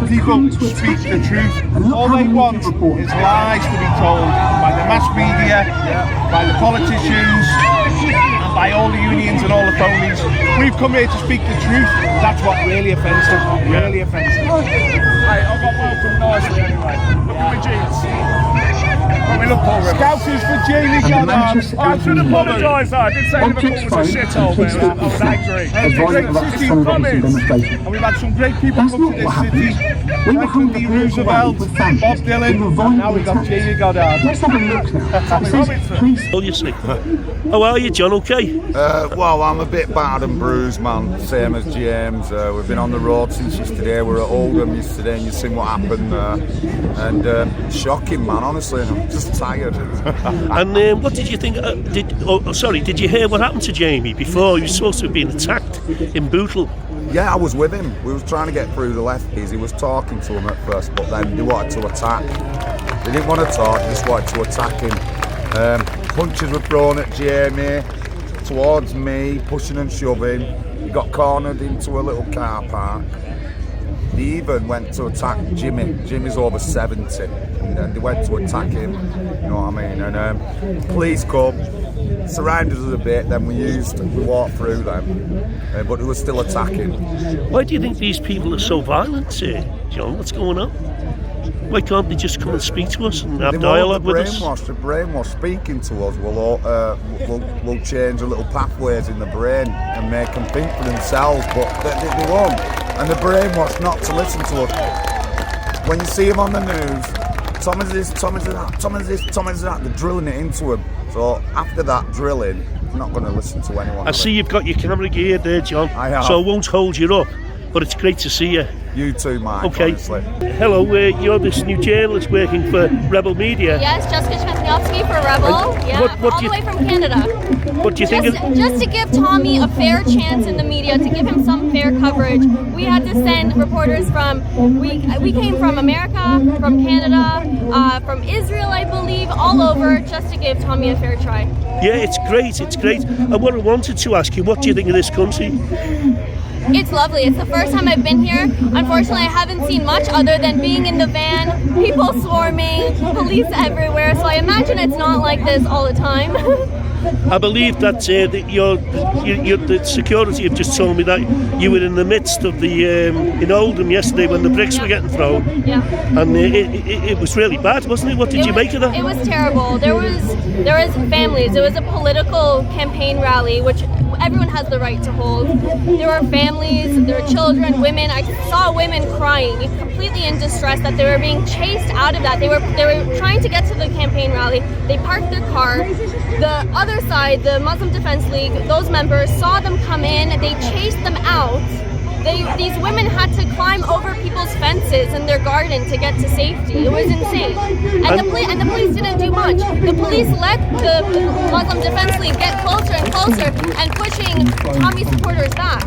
people speak the truth. All they want is lies to be told by the mass media, by the politicians, and by all the unions and all the phonies. We've come here to speak the truth. That's what really offends them. Really offends them. Hey, I got welcome nicely anyway. Look at my jeans. When we look forward. Scouters for Jamie Goddard. I should apologise. I did say Liverpool was a shithole there. I was angry. It's a great city of promise. And we've had some great people come to this city. Franklin D. Roosevelt, Bob Dylan, and now we've got Jamie Goddard. Let's have a look now. Obviously. How are you, John? Okay? Well, I'm a bit battered and bruised, man. Same as James. We've been on the road since yesterday. We were at Oldham yesterday, and you've seen what happened there. And shocking, man. Honestly, I'm just tired. And what did you think? Did you hear what happened to Jamie before? He was supposed to have been attacked in Bootle. Yeah, I was with him. We was trying to get through the lefties. He was talking to him at first, but then they wanted to attack. They didn't want to talk, they just wanted to attack him. Punches were thrown at Jamie, towards me, pushing and shoving. He got cornered into a little car park. They even went to attack Jimmy. Jimmy's over 70, and they went to attack him. You know what I mean? And police come, surrounded us a bit. Then we walked through them, but they were still attacking. Why do you think these people are so violent, John? What's going on? Why can't they just come and speak to us and have dialogue with us? The brainwash. Speaking to us will change the little pathways in the brain and make them think for themselves, but they won't. And the brainwash not to listen to us. When you see them on the news, Thomas is this, Thomas is that, Thomas is this, Thomas is that, they're drilling it into him. So after that drilling, I'm not going to listen to anyone. I see you've got your camera gear there, John. I have. So I won't hold you up, but it's great to see you. You too, Mike. Okay. Honestly. Hello, you're this new journalist working for Rebel Media. Yes, Jessica Chesniowski for Rebel. All the way from Canada. What do you think? Just to give Tommy a fair chance in the media, to give him some fair coverage, we had to send reporters from. We came from America, from Canada, from Israel, I believe, all over, just to give Tommy a fair try. Yeah, it's great. It's great. And what I wanted to ask you, what do you think of this country? It's lovely. It's the first time I've been here. Unfortunately, I haven't seen much other than being in the van, people swarming, police everywhere. So I imagine it's not like this all the time. I believe that the security have just told me that you were in the midst of the in Oldham yesterday when the bricks were getting thrown. Yeah. And it was really bad, wasn't it? What did you make of that? It was terrible. There was families. It was a political campaign rally, which everyone has the right to hold. There were families, there were children, women. I saw women crying, completely in distress that they were being chased out of that. They were trying to get to the campaign rally. They parked their car. The other side, the Muslim Defense League, those members saw them come in. They chased them out. These women had to climb over people's fences in their garden to get to safety. It was insane. And the police didn't do much. The police let the Muslim Defense League get closer and closer and pushing Tommy supporters back.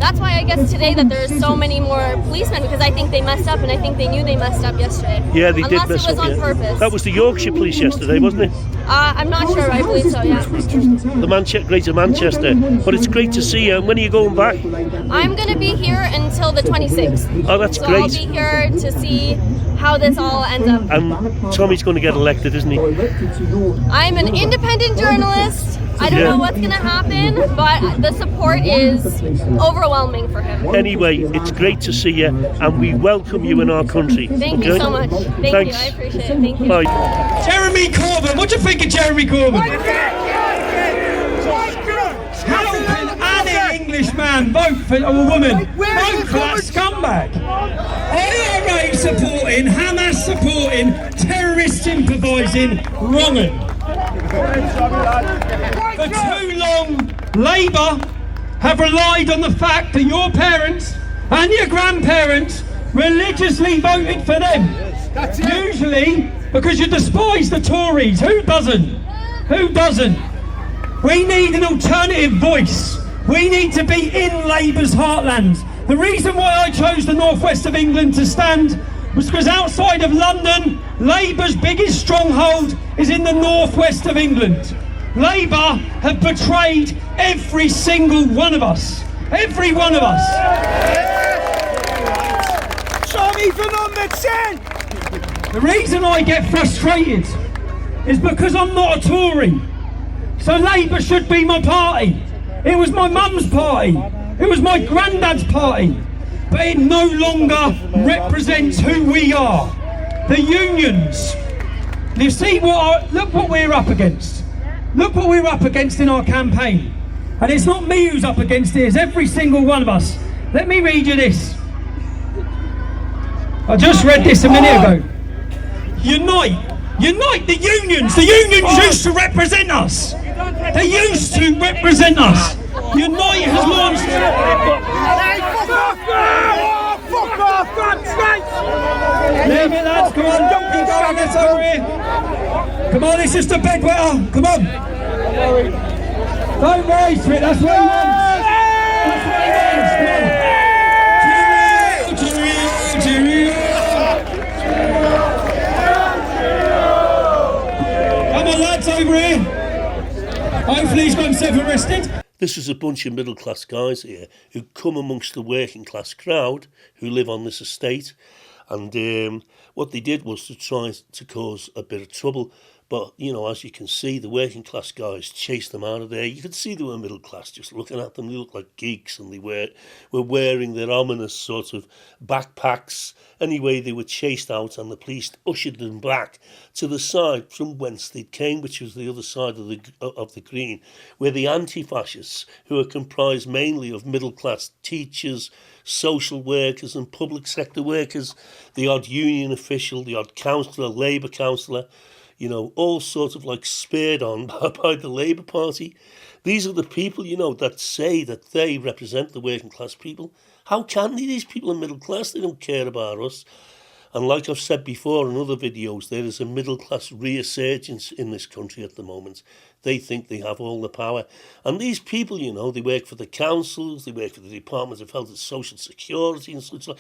That's why I guess today that there's so many more policemen, because I think they messed up, and I think they knew they messed up yesterday. Yeah, they did mess up. Unless it was on purpose. That was the Yorkshire police yesterday, wasn't it? I'm not sure. I believe so, yeah. The Greater Manchester. But it's great to see you. And when are you going back? I'm going to be here until the 26th. Oh, that's so great. I'll be here to see how this all ends up. And Tommy's going to get elected, isn't he? I'm an independent journalist. I don't know what's going to happen, but the support is overwhelming for him. Anyway, it's great to see you, and we welcome you in our country. Thank you so much. Thanks. You. I appreciate it. Thank you. Bye. Jeremy Corbyn. What do you think of Jeremy Corbyn? How can any Englishman vote for a woman? Vote for that scumbag. I am supporting Hamas, supporting terrorist improvising wronging. For too long, Labour have relied on the fact that your parents and your grandparents religiously voted for them. Usually because you despise the Tories. Who doesn't? Who doesn't? We need an alternative voice. We need to be in Labour's heartland. The reason why I chose the northwest of England to stand was because outside of London, Labour's biggest stronghold is in the northwest of England. Labour have betrayed every single one of us. Every one of us. So, Even on the chin! The reason I get frustrated is because I'm not a Tory. So Labour should be my party. It was my mum's party. It was my granddad's party. But it no longer represents who we are. The unions. You see look what we're up against. Look what we're up against in our campaign. And it's not me who's up against it, it's every single one of us. Let me read you this. I just read this a minute ago. Unite the unions. The unions used to represent us. They used to represent us. Unite has launched. Fuck off, Leave it, lads. Come on, you faggots over here. Come on, it's just a bedwetter. Come on. Don't rise to it. That's what he wants. That's what he wants. Come on. Cheerio. Come on, lads, over here. Hopefully he's got himself arrested. This is a bunch of middle class guys here who come amongst the working class crowd who live on this estate, and what they did was to try to cause a bit of trouble. But, you know, as you can see, the working class guys chased them out of there. You could see they were middle class, just looking at them. They looked like geeks, and they were wearing their ominous sort of backpacks. Anyway, they were chased out, and the police ushered them back to the side from whence they came, which was the other side of the green, where the anti-fascists, who are comprised mainly of middle class teachers, social workers and public sector workers, the odd union official, the odd councillor, Labour councillor, you know, all sorts of like speared on by the Labour Party. These are the people, you know, that say that they represent the working class people. How can they? These people are middle class. They don't care about us. And like I've said before in other videos, there is a middle class resurgence in this country at the moment. They think they have all the power. And these people, you know, they work for the councils, they work for the Department of Health and Social Security and such like,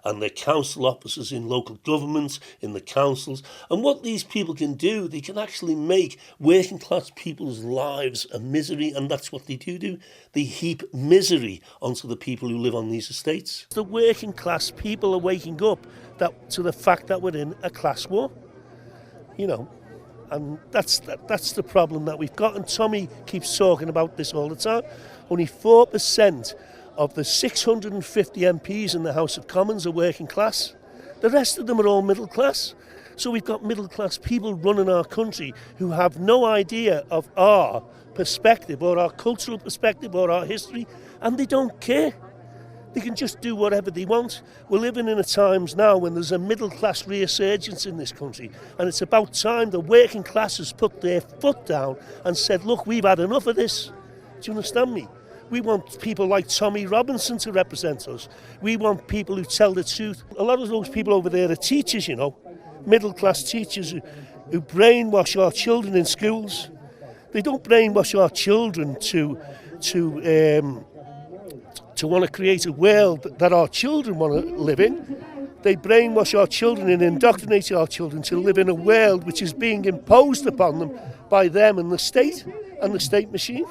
and they're council officers in local governments, in the councils. And what these people can do, they can actually make working class people's lives a misery, and that's what they do. They heap misery onto the people who live on these estates. The working class people are waking up to the fact that we're in a class war, you know, and that's the problem that we've got. And Tommy keeps talking about this all the time. Only 4% of the 650 MPs in the House of Commons are working class. The rest of them are all middle class. So we've got middle class people running our country who have no idea of our perspective or our cultural perspective or our history, and they don't care. They can just do whatever they want. We're living in a times now when there's a middle class resurgence in this country, and it's about time the working class has put their foot down and said, look, we've had enough of this. Do you understand me? We want people like Tommy Robinson to represent us. We want people who tell the truth. A lot of those people over there are teachers, you know, middle class teachers who brainwash our children in schools. They don't brainwash our children to want to create a world that our children want to live in. They brainwash our children and indoctrinate our children to live in a world which is being imposed upon them by them and the state machine.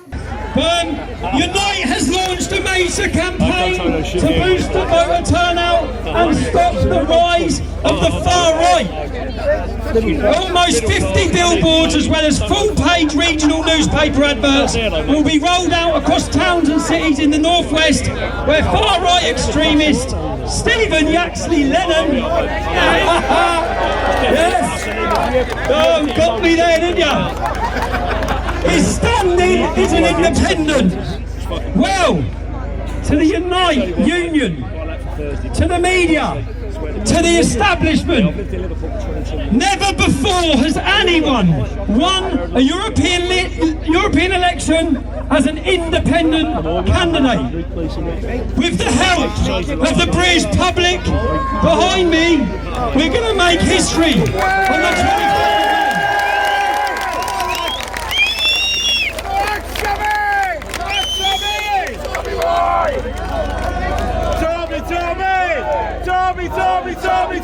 Unite has launched a major campaign to boost the voter turnout and stop the rise of the far right. Almost 50 billboards as well as full-page regional newspaper adverts will be rolled out across towns and cities in the northwest where far-right extremist Stephen Yaxley Lennon yes, got me there, didn't you? His standing is an independent. Well, to the Unite Union, to the media, to the establishment, never before has anyone won a European election as an independent candidate. With the help of the British public behind me, we're going to make history on the 24th.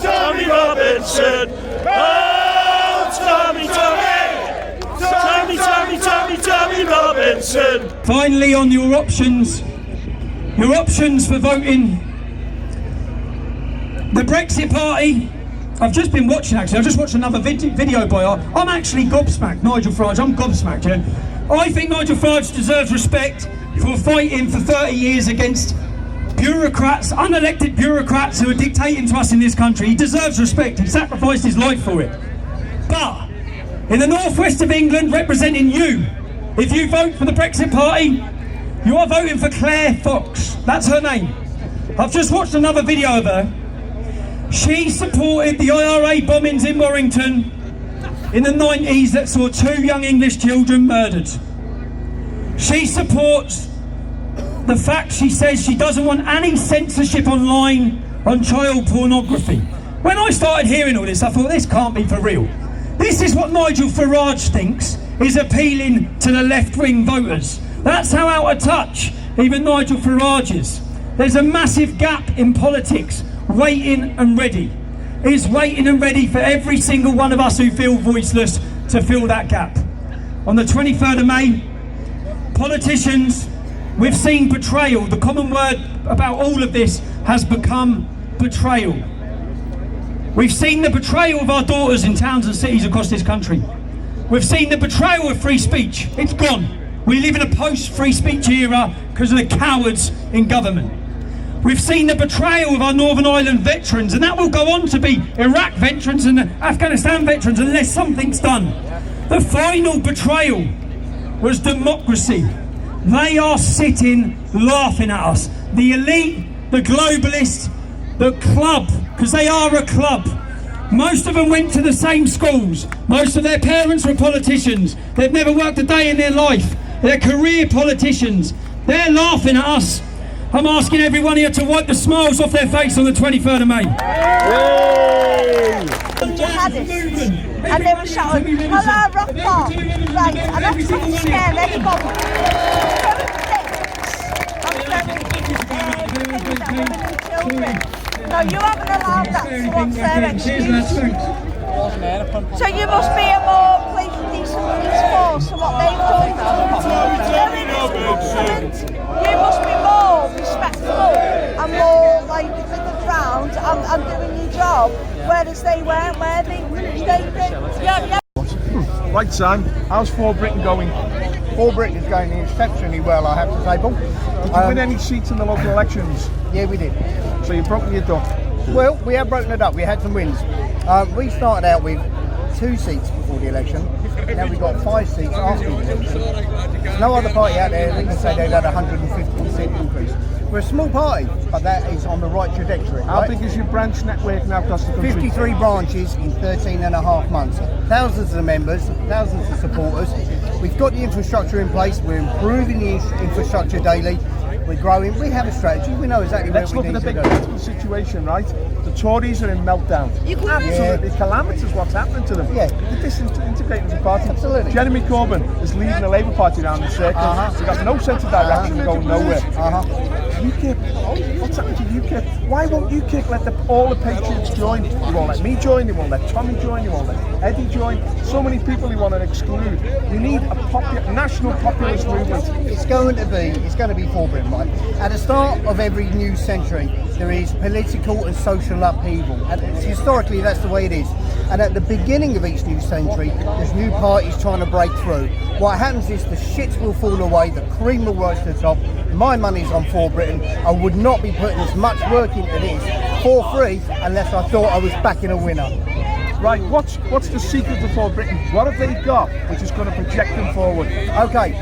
Tommy Robinson! Oh, Tommy Robinson! Finally, on your options for voting, the Brexit Party, I've just been watching actually, I just watched another video by her. I'm actually gobsmacked, Nigel Farage, I'm gobsmacked, yeah. I think Nigel Farage deserves respect for fighting for 30 years against bureaucrats, unelected bureaucrats who are dictating to us in this country. He deserves respect, he sacrificed his life for it. But, in the northwest of England, representing you, if you vote for the Brexit Party, you are voting for Claire Fox, that's her name. I've just watched another video of her. She supported the IRA bombings in Warrington in the 90s that saw 2 young English children murdered. She supports the fact, she says she doesn't want any censorship online on child pornography. When I started hearing all this, I thought this can't be for real. This is what Nigel Farage thinks is appealing to the left-wing voters. That's how out of touch even Nigel Farage is. There's a massive gap in politics, waiting and ready. It's waiting and ready for every single one of us who feel voiceless to fill that gap. On the 23rd of May, politicians, we've seen betrayal. The common word about all of this has become betrayal. We've seen the betrayal of our daughters in towns and cities across this country. We've seen the betrayal of free speech. It's gone. We live in a post-free speech era because of the cowards in government. We've seen the betrayal of our Northern Ireland veterans, and that will go on to be Iraq veterans and Afghanistan veterans unless something's done. The final betrayal was democracy. They are sitting laughing at us. The elite, the globalists, the club, because they are a club. Most of them went to the same schools. Most of their parents were politicians. They've never worked a day in their life. They're career politicians. They're laughing at us. I'm asking everyone here to wipe the smiles off their face on the 23rd of May. Jihadists, and they were shouting, "Allah Akbar!" Right, and that's not to scare anybody. Children. No, you haven't allowed that, so what's their excuse? So you must be a more decent police force than what they've done. You must be more respectful and more like to the ground and doing your job, whereas they weren't, were they? Yeah. Right, Sam, how's For Britain going? For Britain is going exceptionally well, I have to say, Paul. Did you win any seats in the local elections? Yeah, we did. So you've broken your duck? Well, we have broken it up. We had some wins. We started out with 2 seats before the election. Now we've got 5 seats after the election. There's no other party out there that can say they've had a 150% increase. We're a small party, but that is on the right trajectory. How big is your branch network now across the country? 53 branches in 13.5 months. Thousands of members, thousands of supporters. We've got the infrastructure in place. We're improving the infrastructure daily. We're growing. We have a strategy. We know exactly where we need to go. Let's look at the big political situation, right? The Tories are in meltdown. Absolutely calamitous what's happening to them. Yeah. They're disintegrating as a party. Absolutely. Jeremy Corbyn is leading the Labour Party down the circle. They've got no sense of direction, going nowhere. UKIP, what's happened to UKIP? Why won't UKIP let all the patriots join? They won't let me join, they won't let Tommy join, they won't let Eddie join. So many people they want to exclude. We need a national populist movement. It's going to be For Britain, right? At the start of every new century, there is political and social upheaval. And historically, that's the way it is. And at the beginning of each new century, there's new parties trying to break through. What happens is the shits will fall away, the cream will rise to the top. My money's on For Britain. I would not be putting as much work into this for free unless I thought I was backing a winner. Right, what's the secret to For Britain? What have they got which is going to project them forward? Okay,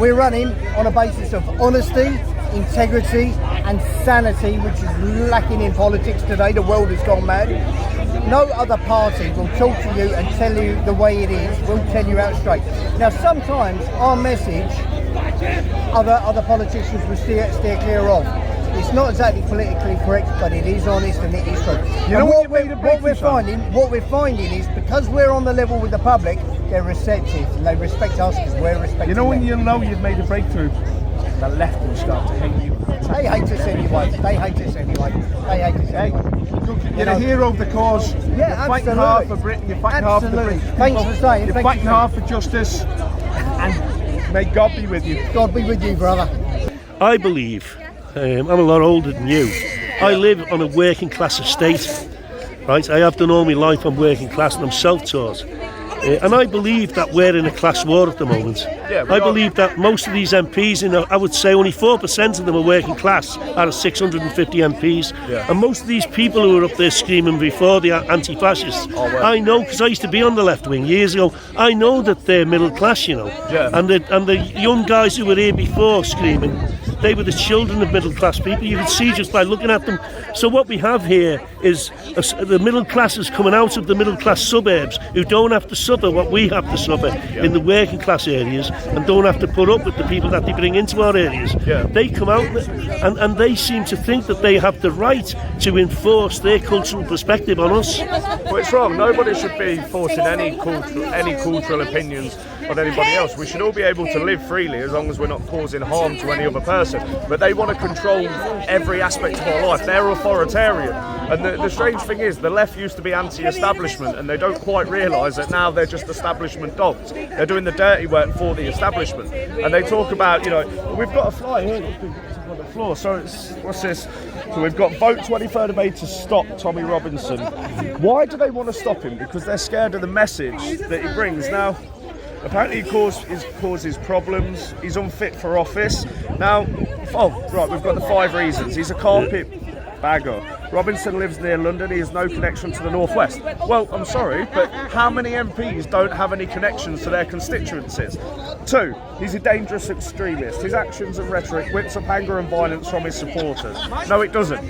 we're running on a basis of honesty, integrity and sanity, which is lacking in politics today. The world has gone mad. No other party will talk to you and tell you the way it is. We'll tell you out straight. Now, sometimes our message, other politicians will steer clear of. It's not exactly politically correct, but it is honest and it is true. You know what we're finding is because we're on the level with the public, they're receptive and they respect us because we're respecting You know when them. you know you've made a breakthrough, the left will start to hate you. They hate us anyway. They hate us anyway. You're a hero of the cause. Yeah, you're fighting hard for Britain. You're fighting hard for the British people. Thanks for saying. You're fighting hard for justice. And may God be with you. God be with you, brother. I believe, I'm a lot older than you, I live on a working class estate, right? I have done all my life on working class, and I'm self-taught. And I believe that we're in a class war at the moment. I believe that most of these MPs, I would say only 4% of them are working class out of 650 MPs. And most of these people who were up there screaming before, the anti-fascists, I know, because I used to be on the left wing years ago, I know that they're middle class, you know. And the young guys who were here before screaming, they were the children of middle class people. You can see just by looking at them. So what we have here is the middle classes coming out of the middle class suburbs who don't have to suffer what we have to suffer in the working class areas, and don't have to put up with the people that they bring into our areas. They come out and they seem to think that they have the right to enforce their cultural perspective on us. But it's wrong. Nobody should be forcing any cultural opinions on anybody else. We should all be able to live freely as long as we're not causing harm to any other person. But they want to control every aspect of our life. They're authoritarian. And the strange thing is, the left used to be anti-establishment, and they don't quite realise that now they're just establishment dogs. They're doing the dirty work for the establishment. And they talk about, we've got a fly here on the floor. So what's this? So we've got vote 23rd of May to stop Tommy Robinson. Why do they want to stop him? Because they're scared of the message that he brings. Now, apparently he causes problems. He's unfit for office. Now, we've got the 5 reasons. He's a carpet bagger. Robinson lives near London. He has no connection to the Northwest. Well, I'm sorry, but how many MPs don't have any connections to their constituencies? 2, he's a dangerous extremist. His actions and rhetoric whips up anger and violence from his supporters. No, it doesn't.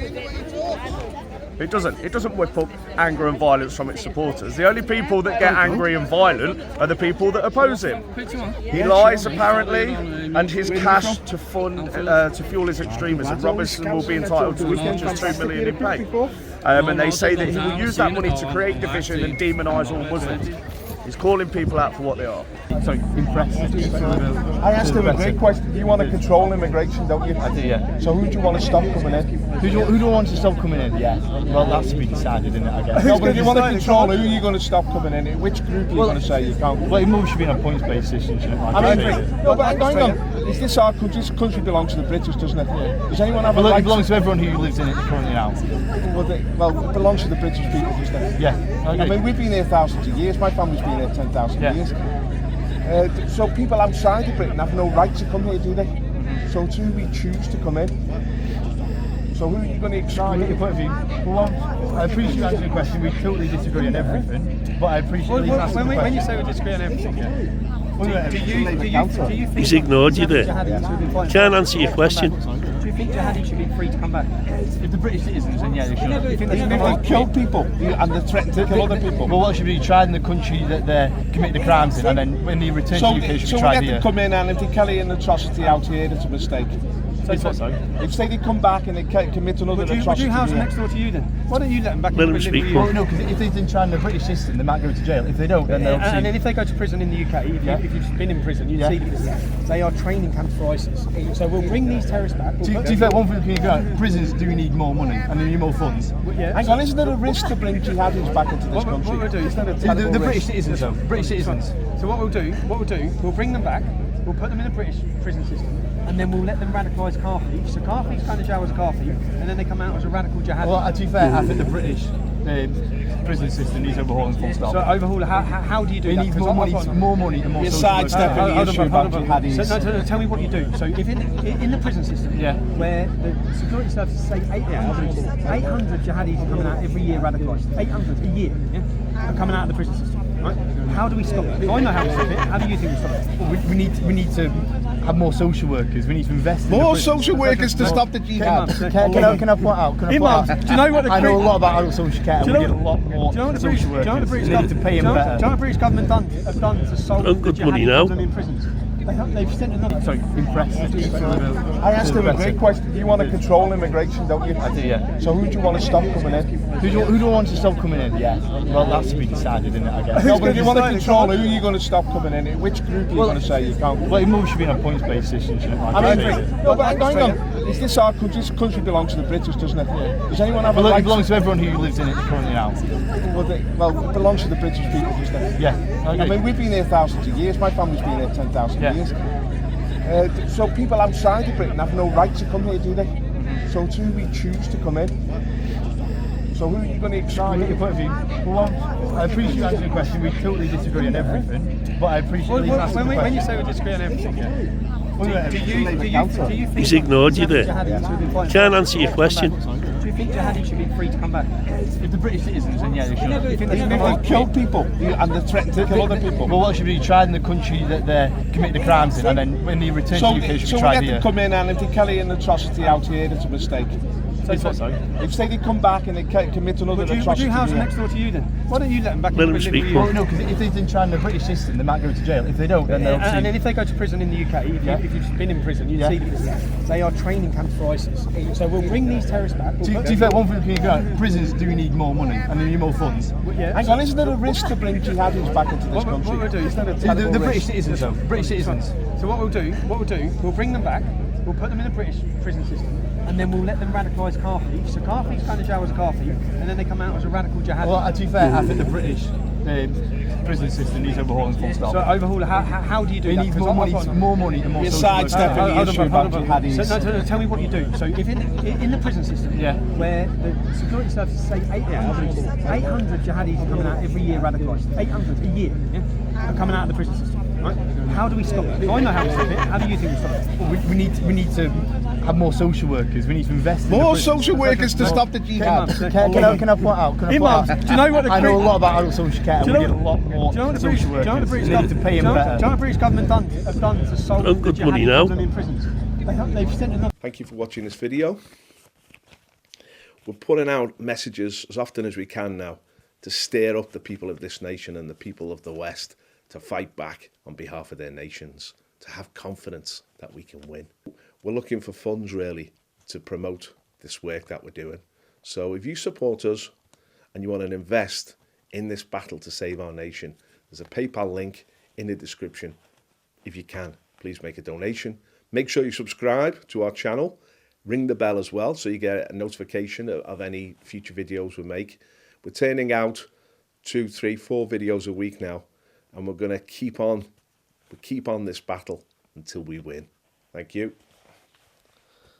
It doesn't whip up anger and violence from its supporters. The only people that get angry and violent are the people that oppose him. He lies apparently, and his cash to fund to fuel his extremism. Robinson will be entitled to as much as $2 million in pay. And they say that he will use that money to create division and demonise all Muslims. He's calling people out for what they are. So impressive. I asked him a great question. You want to control immigration, don't you? I do, yeah. So who do you want to stop coming in? Who do you want to stop coming in? Yeah. Well, that's to be decided, isn't it, I guess. No, but if you want to control who you're going to stop coming in, which group are you going to say you can't? Well, it must should be on a points-based system, shouldn't it? I mean, no, but hang on. Is this our country? This country belongs to the British, doesn't it? Does anyone have a right? It belongs to everyone who lives in it currently now. Well, it belongs to the British people, doesn't it? Yeah. I mean, we've been here thousands of years. My family's been here 10,000 years. So people outside of Britain have no right to come here, do they? So it's who we choose to come in. So who are you going to exclude? I appreciate you answering the question. We totally disagree on everything, but I appreciate you asking the question. When you say we disagree on everything, do you think He's ignored you there. Can't answer your question. Do you think jihadis should be free to come back? If the British citizens, then yeah, they should. They kill people and they threaten to kill other people. Well, what should be tried in the country that they're committing the crimes in, and then when they return to the UK, should be tried we here. have to come in, and if they carry an atrocity out here, it's a mistake. If say they come back and they commit another atrocity. Would you house them next door to you then? Why don't you let them back? Let them speak. Well, no, because if they've been trying the British system, they might go to jail. If they don't, then they'll obviously... And then if they go to prison in the UK, if you've been in prison, you see that they are training camps for ISIS. So we'll bring these terrorists back. Do you think one thing you can prisons do need more money and they need more funds? So isn't there a risk to bring jihadis back into this country? What we'll do is the British citizens, though. British citizens. So what we'll do, we'll bring them back. We'll put them in the British prison system, and then we'll let them radicalise Karfi. So Karfi's kind of jail as Karfi, and then they come out as a radical jihadi. Well, to be fair, I think the British prison system needs overhauling full stop. So overhaul, how do you do that? It needs more money and more social sidestepping the issue about jihadis. So tell me what you do. So if in the prison system, where the security services say 800 jihadis are coming out every year radicalised, 800 a year are coming out of the prison system. Right? How do we stop it? I know how to stop it. How do you think we stop it? Well, we need to have more social workers. We need to invest in more social workers to stop the jihad. Can I point out? Do you know what I know a lot about adult social care. We need a lot more social workers. We need to pay them better. Do you know what the British government have done to solve the jihadi problem in prisons? They've sent another. Sorry, impressive. I asked him a great question. You want to control immigration, don't you? I do, yeah. So who do you want to stop coming in? Who do you want to stop coming in? Yeah. Well, that's to be decided, isn't it, I guess. No, but if you want to control who you're going to stop coming in, which group are you going to say you can't? Well, it must should be on a points-based system, shouldn't it? I mean, no, but hang on. Is this our country? This country belongs to the British, doesn't it? Does anyone have a right? It belongs to everyone who lives in it currently now. Well, it belongs to the British people, doesn't it? Yeah. I mean, we've been here thousands of years. My family's been here 10,000 years. So people outside of Britain have no right to come here, do they? So do we choose to come in? So who are you going to exclude? Your point of view. Well, I appreciate you answering the question. We totally disagree on everything, but I appreciate you asking the question. When you say we disagree on everything, do you think He's ignored you there. Can't answer your question. Do you think jihadis should be free to come back? If the British citizens, then yeah, they should. You think they should They kill people and they threaten to kill other people. Well, what should be tried in the country that they're committing the crimes in, and then when they return to the UK, should So be we tried let here. them come in, and if they carry an atrocity out here, it's a mistake. If say they come back and they commit another atrocity. Would you house them next door to you then? Why don't you let them back? Let them speak. Well, no, because if they've been trying the British system, they might go to jail. If they don't, then they'll obviously... And then if they go to prison in the UK, if you've been in prison, you see this, they are training camps for ISIS. So we'll bring these terrorists back. To be fair, one thing we can agree on, prisons do need more money and they need more funds. So isn't there a risk to bring jihadis back into this country? What we'll do is The British citizens, though. British citizens. So what we'll do, we'll bring them back, we'll put them in the British prison system, and then we'll let them radicalise Karfi. So Karfi's going to jail as a Karfi, and then they come out as a radical jihadi. Well, to be fair, I think the British prison system needs overhauling full stop. So overhaul, how do you do that? It needs more money and more You're social sidestepping work. the issue about jihadis. So tell me what you do. So if in the prison system, where the security services say 800 jihadis are coming out every year radicalised, 800 a year are coming out of the prison system. Right? How do we stop it? I know how to stop it. How do you think we stop it? Well, we need to have more social workers. We need to invest in More social workers to stop the jihad. Can I point out? Do you know what I know a lot about adult social care. We need a lot more social workers. We need to pay them better. Do you know what the British government have done to solve the good money jihadi now. problem in prisons? They've sent enough. Thank you for watching this video. We're putting out messages as often as we can now to stir up the people of this nation and the people of the West to fight back on behalf of their nations, to have confidence that we can win. We're looking for funds really to promote this work that we're doing. So if you support us and you want to invest in this battle to save our nation, there's a PayPal link in the description. If you can, please make a donation. Make sure you subscribe to our channel. Ring the bell as well so you get a notification of any future videos we make. We're turning out 2, 3, 4 videos a week now, and we're going to keep on this battle until we win. Thank you.